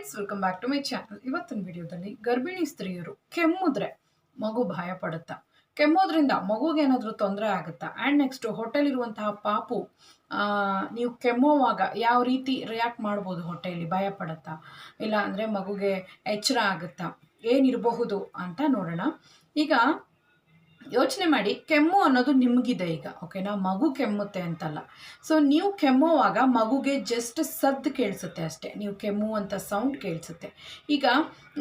Friends, welcome back to my channel. ಇವತ್ತಿನ ವಿಡಿಯೋದಲ್ಲಿ ಗರ್ಭಿಣಿ ಸ್ತ್ರೀಯರು ಕೆಮ್ಮುದ್ರೆ ಮಗು ಭಯ ಪಡುತ್ತಾ, ಕೆಮ್ಮೋದ್ರಿಂದ ಮಗುಗೆ ಏನಾದರೂ ತೊಂದರೆ ಆಗುತ್ತಾ, ಆ್ಯಂಡ್ ನೆಕ್ಸ್ಟ್ ಹೊಟ್ಟೆಲಿರುವಂತಹ ಪಾಪು ನೀವು ಕೆಮ್ಮೋವಾಗ ಯಾವ ರೀತಿ ರಿಯಾಕ್ಟ್ ಮಾಡ್ಬೋದು, ಹೊಟ್ಟೆಯಲ್ಲಿ ಭಯ ಪಡುತ್ತಾ, ಇಲ್ಲ ಅಂದರೆ ಮಗುಗೆ ಎಚ್ಚರ ಆಗುತ್ತಾ, ಏನಿರಬಹುದು ಅಂತ ನೋಡೋಣ. ಈಗ ಯೋಚನೆ ಮಾಡಿ, ಕೆಮ್ಮು ಅನ್ನೋದು ನಿಮಗಿದೆ ಈಗ, ಓಕೆನಾ? ಮಗು ಕೆಮ್ಮುತ್ತೆ ಅಂತಲ್ಲ. ಸೊ ನೀವು ಕೆಮ್ಮುವಾಗ ಮಗುಗೆ ಜಸ್ಟ್ ಸದ್ದು ಕೇಳಿಸುತ್ತೆ ಅಷ್ಟೇ, ನೀವು ಕೆಮ್ಮುವಂಥ ಸೌಂಡ್ ಕೇಳಿಸುತ್ತೆ. ಈಗ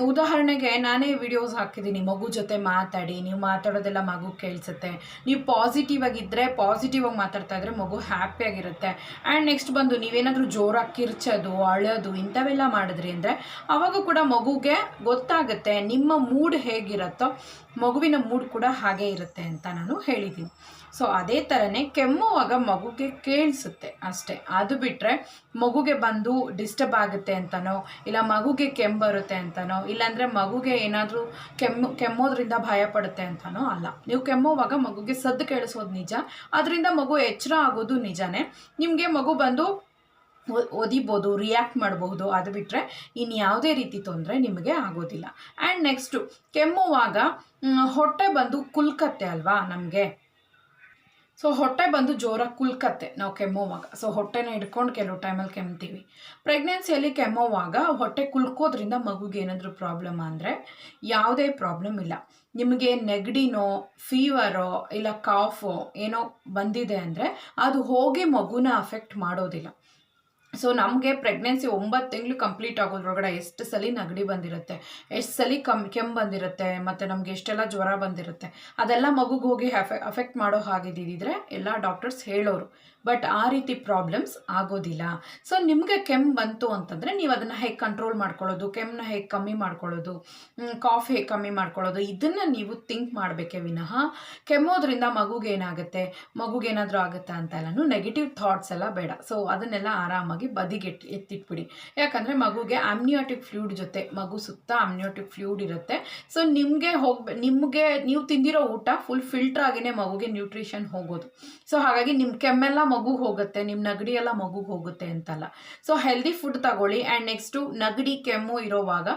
ಉದಾಹರಣೆಗೆ ನಾನೇ ವಿಡಿಯೋಸ್ ಹಾಕಿದ್ದೀನಿ, ಮಗು ಜೊತೆ ಮಾತಾಡಿ, ನೀವು ಮಾತಾಡೋದೆಲ್ಲ ಮಗು ಕೇಳಿಸುತ್ತೆ. ನೀವು ಪಾಸಿಟಿವ್ ಆಗಿದ್ದರೆ, ಪಾಸಿಟಿವ್ ಆಗಿ ಮಾತಾಡ್ತಾ ಇದ್ರೆ ಮಗು ಹ್ಯಾಪಿಯಾಗಿರುತ್ತೆ. ಆ್ಯಂಡ್ ನೆಕ್ಸ್ಟ್ ಬಂದು ನೀವೇನಾದರೂ ಜೋರಾಗಿ ಕಿರ್ಚೋದು, ಅಳೋದು ಇಂಥವೆಲ್ಲ ಮಾಡಿದ್ರಿ ಅಂದರೆ ಅವಾಗ ಕೂಡ ಮಗುಗೆ ಗೊತ್ತಾಗುತ್ತೆ ನಿಮ್ಮ ಮೂಡ್ ಹೇಗಿರುತ್ತೋ ಮಗುವಿನ ಮೂಡ್ ಕೂಡ ಹಾಗೆ ಇರುತ್ತೆ ಅಂತ ನಾನು ಹೇಳಿದ್ದೀನಿ. ಸೊ ಅದೇ ಥರನೇ ಕೆಮ್ಮುವಾಗ ಮಗುಗೆ ಕೇಳಿಸುತ್ತೆ ಅಷ್ಟೇ. ಅದು ಬಿಟ್ಟರೆ ಮಗುಗೆ ಬಂದು ಡಿಸ್ಟರ್ಬ್ ಆಗುತ್ತೆ ಅಂತನೋ, ಇಲ್ಲ ಮಗುಗೆ ಕೆಮ್ಮು ಬರುತ್ತೆ ಅಂತನೋ, ಇಲ್ಲಾಂದರೆ ಮಗುಗೆ ಏನಾದರೂ ಕೆಮ್ಮೋದ್ರಿಂದ ಭಯ ಪಡುತ್ತೆ ಅಂತನೋ ಅಲ್ಲ. ನೀವು ಕೆಮ್ಮುವಾಗ ಮಗುಗೆ ಸದ್ದು ಕೇಳಿಸೋದು ನಿಜ, ಅದರಿಂದ ಮಗು ಎಚ್ಚರ ಆಗೋದು ನಿಜಾನೇ. ನಿಮಗೆ ಮಗು ಬಂದು ಒದಿಬೋದು, ರಿಯಾಕ್ಟ್ ಮಾಡಬಹುದು. ಅದು ಬಿಟ್ಟರೆ ಇನ್ಯಾವುದೇ ರೀತಿ ತೊಂದರೆ ನಿಮಗೆ ಆಗೋದಿಲ್ಲ. ಆ್ಯಂಡ್ ನೆಕ್ಸ್ಟು ಕೆಮ್ಮುವಾಗ ಹೊಟ್ಟೆ ಬಂದು ಕುಲ್ಕತ್ತೆ ಅಲ್ವಾ ನಮಗೆ. ಸೊ ಹೊಟ್ಟೆ ಬಂದು ಜೋರಾಗಿ ಕುಲ್ಕತ್ತೆ ನಾವು ಕೆಮ್ಮುವಾಗ. ಸೊ ಹೊಟ್ಟೆನ ಹಿಡ್ಕೊಂಡು ಕೆಲವು ಟೈಮಲ್ಲಿ ಕೆಮ್ತೀವಿ. ಪ್ರೆಗ್ನೆನ್ಸಿಯಲ್ಲಿ ಕೆಮ್ಮುವಾಗ ಹೊಟ್ಟೆ ಕುಲ್ಕೋದ್ರಿಂದ ಮಗುಗೆ ಏನಾದರೂ ಪ್ರಾಬ್ಲಮ್ ಅಂದರೆ ಯಾವುದೇ ಪ್ರಾಬ್ಲಮ್ ಇಲ್ಲ. ನಿಮಗೆ ನೆಗಡಿನೋ, ಫೀವರೋ, ಇಲ್ಲ ಕಾಫೋ ಏನೋ ಬಂದಿದೆ ಅಂದರೆ ಅದು ಹೋಗಿ ಮಗುನ ಅಫೆಕ್ಟ್ ಮಾಡೋದಿಲ್ಲ. ಸೊ ನಮಗೆ ಪ್ರೆಗ್ನೆನ್ಸಿ 9 ತಿಂಗಳು ಕಂಪ್ಲೀಟ್ ಆಗೋದ್ರೊಳಗಡೆ ಎಷ್ಟು ಸಲ ನೆಗಡಿ ಬಂದಿರುತ್ತೆ, ಎಷ್ಟು ಸಲ ಕೆಮ್ಮು ಬಂದಿರುತ್ತೆ, ಮತ್ತು ನಮಗೆ ಎಷ್ಟೆಲ್ಲ ಜ್ವರ ಬಂದಿರುತ್ತೆ, ಅದೆಲ್ಲ ಮಗುಗೆ ಹೋಗಿ ಅಫೆಕ್ಟ್ ಮಾಡೋ ಹಾಗಿದ್ದಿದ್ರೆ ಎಲ್ಲ ಡಾಕ್ಟರ್ಸ್ ಹೇಳೋರು. ಬಟ್ ಆ ರೀತಿ ಪ್ರಾಬ್ಲಮ್ಸ್ ಆಗೋದಿಲ್ಲ. ಸೊ ನಿಮಗೆ ಕೆಮ್ಮು ಬಂತು ಅಂತಂದರೆ ನೀವು ಅದನ್ನು ಹೇಗೆ ಕಂಟ್ರೋಲ್ ಮಾಡ್ಕೊಳ್ಳೋದು, ಕೆಮ್ಮನ್ನ ಹೇಗೆ ಕಮ್ಮಿ ಮಾಡ್ಕೊಳ್ಳೋದು, ಕಾಫ್ ಹೇಗೆ ಕಮ್ಮಿ ಮಾಡ್ಕೊಳ್ಳೋದು, ಇದನ್ನು ನೀವು ಥಿಂಕ್ ಮಾಡಬೇಕೇ ವಿನಃ ಕೆಮ್ಮೋದ್ರಿಂದ ಮಗುಗೇನಾಗುತ್ತೆ, ಮಗುಗೇನಾದರೂ ಆಗುತ್ತಾ ಅಂತ ಎಲ್ಲನೂ ನೆಗೆಟಿವ್ ಥಾಟ್ಸ್ ಎಲ್ಲ ಬೇಡ. ಸೊ ಅದನ್ನೆಲ್ಲ ಆರಾಮಾಗಿ ಬದಿಗೆ ಎತ್ತಿಟ್ಬಿಡಿ. ಯಾಕಂದರೆ ಮಗುಗೆ ಆಮ್ನಿಯೋಟಿಕ್ ಫ್ಲೂಯಿಡ್ ಜೊತೆ, ಮಗು ಸುತ್ತ ಆಮ್ನಿಯೋಟಿಕ್ ಫ್ಲೂಯಿಡ್ ಇರುತ್ತೆ. ಸೊ ನಿಮಗೆ ನೀವು ತಿಂದಿರೋ ಊಟ ಫುಲ್ ಫಿಲ್ಟರ್ ಆಗಿನೇ ಮಗುಗೆ ನ್ಯೂಟ್ರಿಷನ್ ಹೋಗೋದು. ಸೊ ಹಾಗಾಗಿ ನಿಮ್ಮ ಕೆಮ್ಮೆಲ್ಲ ಮಗುಗೆ ಹೋಗುತ್ತೆ, ನಿಮ್ಮ ನೆಗಡಿ ಎಲ್ಲ ಮಗುಗೆ ಹೋಗುತ್ತೆ ಅಂತಲ್ಲ. ಸೊ ಹೆಲ್ದಿ ಫುಡ್ ತಗೊಳ್ಳಿ. ಆ್ಯಂಡ್ ನೆಕ್ಸ್ಟು ನೆಗಡಿ ಕೆಮ್ಮು ಇರೋವಾಗ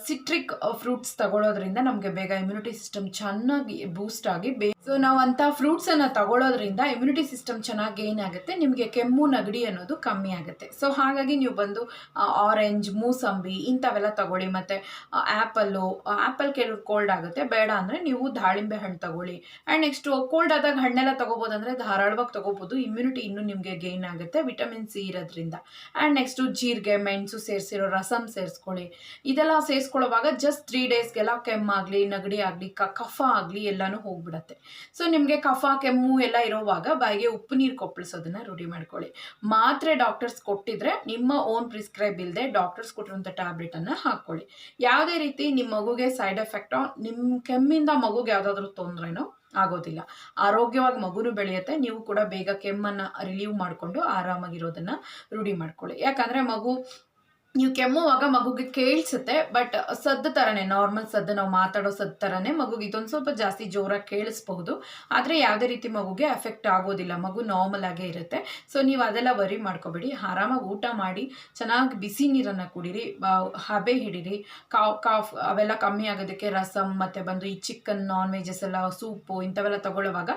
ಸಿಟ್ರಿಕ್ ಫ್ರೂಟ್ಸ್ ತಗೊಳ್ಳೋದ್ರಿಂದ ನಮಗೆ ಬೇಗ ಇಮ್ಯುನಿಟಿ ಸಿಸ್ಟಮ್ ಚೆನ್ನಾಗಿ ಬೂಸ್ಟ್ ಆಗಿ ಸೊ ನಾವು ಅಂಥ ಫ್ರೂಟ್ಸನ್ನು ತಗೊಳ್ಳೋದ್ರಿಂದ ಇಮ್ಯುನಿಟಿ ಸಿಸ್ಟಮ್ ಚೆನ್ನಾಗಿ ಗೇನ್ ಆಗುತ್ತೆ, ನಿಮಗೆ ಕೆಮ್ಮು ನೆಗಡಿ ಅನ್ನೋದು ಕಮ್ಮಿ ಆಗುತ್ತೆ. ಸೊ ಹಾಗಾಗಿ ನೀವು ಬಂದು ಆರೆಂಜ್, ಮೂಸಂಬಿ ಇಂಥವೆಲ್ಲ ತಗೊಳ್ಳಿ. ಮತ್ತು ಆ್ಯಪಲ್ ಕೆಲವು ಕೋಲ್ಡ್ ಆಗುತ್ತೆ, ಬೇಡ ಅಂದರೆ ನೀವು ದಾಳಿಂಬೆ ಹಣ್ಣು ತಗೊಳ್ಳಿ. ಆ್ಯಂಡ್ ನೆಕ್ಸ್ಟು ಕೋಲ್ಡ್ ಆದಾಗ ಹಣ್ಣೆಲ್ಲ ತೊಗೋಬೋದಂದರೆ ಧಾರಾಳವಾಗಿ ತೊಗೋಬೋದು, ಇಮ್ಯುನಿಟಿ ಇನ್ನೂ ನಿಮಗೆ ಗೇನ್ ಆಗುತ್ತೆ ವಿಟಮಿನ್ ಸಿ ಇರೋದ್ರಿಂದ. ಆ್ಯಂಡ್ ನೆಕ್ಸ್ಟು ಜೀರಿಗೆ, ಮೆಣಸು ಸೇರಿಸಿರೋ ರಸಮ್ ಸೇರಿಸ್ಕೊಳ್ಳಿ. ಇದೆಲ್ಲ ಸೇರಿಸ್ಕೊಳ್ಳೋವಾಗ ಜಸ್ಟ್ 3 ಡೇಸ್ಗೆಲ್ಲ ಕೆಮ್ಮಾಗಲಿ, ನೆಗಡಿ ಆಗಲಿ, ಕಫ ಆಗಲಿ ಎಲ್ಲನೂ ಹೋಗ್ಬಿಡತ್ತೆ. ಸೊ ನಿಮಗೆ ಕಫ, ಕೆಮ್ಮು ಎಲ್ಲ ಇರೋವಾಗ ಬಾಯಿಗೆ ಉಪ್ಪು ನೀರು ಕೊಪ್ಪಳಿಸೋದನ್ನು ರೂಢಿ ಮಾಡ್ಕೊಳ್ಳಿ. ಮಾತ್ರೆ ಡಾಕ್ಟರ್ಸ್ ಕೊಟ್ಟಿದ್ರೆ ನಿಮ್ಮ ಓನ್ ಪ್ರಿಸ್ಕ್ರೈಬ್ ಇಲ್ಲದೆ ಡಾಕ್ಟರ್ಸ್ ಕೊಟ್ಟಿರುವಂಥ ಟ್ಯಾಬ್ಲೆಟನ್ನು ಹಾಕ್ಕೊಳ್ಳಿ. ಯಾವುದೇ ರೀತಿ ನಿಮ್ಮ ಮಗುಗೆ ಸೈಡ್ ಎಫೆಕ್ಟೋ, ನಿಮ್ಮ ಕೆಮ್ಮಿಂದ ಮಗುಗೆ ಯಾವುದಾದ್ರೂ ತೊಂದರೆನೋ ಆಗೋದಿಲ್ಲ. ಆರೋಗ್ಯವಾಗಿ ಮಗುನು ಬೆಳೆಯುತ್ತೆ, ನೀವು ಕೂಡ ಬೇಗ ಕೆಮ್ಮನ್ನು ರಿಲೀವ್ ಮಾಡಿಕೊಂಡು ಆರಾಮಾಗಿರೋದನ್ನು ರೂಢಿ ಮಾಡ್ಕೊಳ್ಳಿ. ಯಾಕಂದರೆ ನೀವು ಕೆಮ್ಮುವಾಗ ಮಗುಗೆ ಕೇಳಿಸುತ್ತೆ, ಬಟ್ ಸದ್ದು ಥರನೇ, ನಾರ್ಮಲ್ ಸದ್ದು, ನಾವು ಮಾತಾಡೋ ಸದ್ದು ಥರನೇ ಮಗುಗೆ ಇದೊಂದು ಸ್ವಲ್ಪ ಜಾಸ್ತಿ ಜೋರಾಗಿ ಕೇಳಿಸ್ಬಹುದು. ಆದರೆ ಯಾವುದೇ ರೀತಿ ಮಗುಗೆ ಅಫೆಕ್ಟ್ ಆಗೋದಿಲ್ಲ, ಮಗು ನಾರ್ಮಲ್ ಆಗೇ ಇರುತ್ತೆ. ಸೊ ನೀವು ಅದೆಲ್ಲ ವರಿ ಮಾಡ್ಕೋಬೇಡಿ. ಆರಾಮಾಗಿ ಊಟ ಮಾಡಿ, ಚೆನ್ನಾಗಿ ಬಿಸಿ ನೀರನ್ನು ಕುಡೀರಿ, ಹಬೆ ಹಿಡೀರಿ. ಕಾಫ್ ಅವೆಲ್ಲ ಕಮ್ಮಿ ಆಗೋದಕ್ಕೆ ರಸಮ್ ಮತ್ತು ಬಂದು ಈ ಚಿಕನ್, ನಾನ್ ವೆಜಸ್ ಎಲ್ಲ, ಸೂಪು ಇಂಥವೆಲ್ಲ ತಗೊಳ್ಳುವಾಗ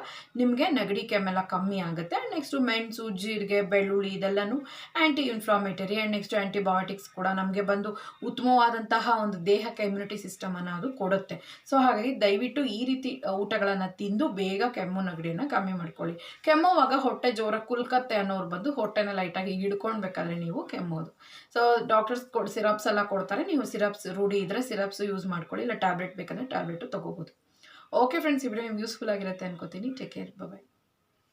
ನಿಮಗೆ ನೆಗಡಿ ಕೆಮ್ಮೆಲ್ಲ ಕಮ್ಮಿ ಆಗುತ್ತೆ. ನೆಕ್ಸ್ಟು ಮೆಣಸು, ಜೀರಿಗೆ, ಬೆಳ್ಳುಳ್ಳಿ ಇದೆಲ್ಲನೂ ಆ್ಯಂಟಿ ಇನ್ಫ್ಲಾಮೇಟರಿ ಆ್ಯಂಡ್ ನೆಕ್ಸ್ಟ್ ಆ್ಯಂಟಿಬಯೋಟಿಕ್ಸ್ ಕೂಡ ನಮಗೆ ಬಂದು ಉತ್ತಮವಾದಂತಹ ಒಂದು ದೇಹಕ್ಕೆ ಇಮ್ಯುನಿಟಿ ಸಿಸ್ಟಮ್ ಅನ್ನು ಅದು ಕೊಡುತ್ತೆ. ಸೊ ಹಾಗಾಗಿ ದಯವಿಟ್ಟು ಈ ರೀತಿ ಊಟಗಳನ್ನು ತಿಂದು ಬೇಗ ಕೆಮ್ಮು ನೆಗಡಿಯನ್ನು ಕಮ್ಮಿ ಮಾಡ್ಕೊಳ್ಳಿ. ಕೆಮ್ಮುವಾಗ ಹೊಟ್ಟೆ ಜೋರಾಗಿ ಕುಲ್ಕತ್ತೆ ಅನ್ನೋರು ಬಂದು ಹೊಟ್ಟೆನ ಲೈಟಾಗಿ ಹಿಡ್ಕೊಳ್ಬೇಕಾದ್ರೆ ನೀವು ಕೆಮ್ಮೋದು. ಸೊ ಡಾಕ್ಟರ್ಸ್ ಸಿರಪ್ಸ್ ಎಲ್ಲ ಕೊಡ್ತಾರೆ, ನೀವು ಸಿರಪ್ಸ್ ರೂಢಿ ಇದ್ದರೆ ಸಿರಪ್ಸ್ ಯೂಸ್ ಮಾಡ್ಕೊಳ್ಳಿ, ಇಲ್ಲ ಟ್ಯಾಬ್ಲೆಟ್ ಬೇಕಂದರೆ ಟ್ಯಾಬ್ಲೆಟು ತೊಗೋಬೋದು. ಓಕೆ ಫ್ರೆಂಡ್ಸ್, ಈ ವಿಡಿಯೋ ನಿಮ್ಗೆ ಯೂಸ್ಫುಲ್ ಆಗಿರುತ್ತೆ ಅನ್ಕೋತೀನಿ. ಟೇಕ್ ಕೇರ್, ಬಾಯ್.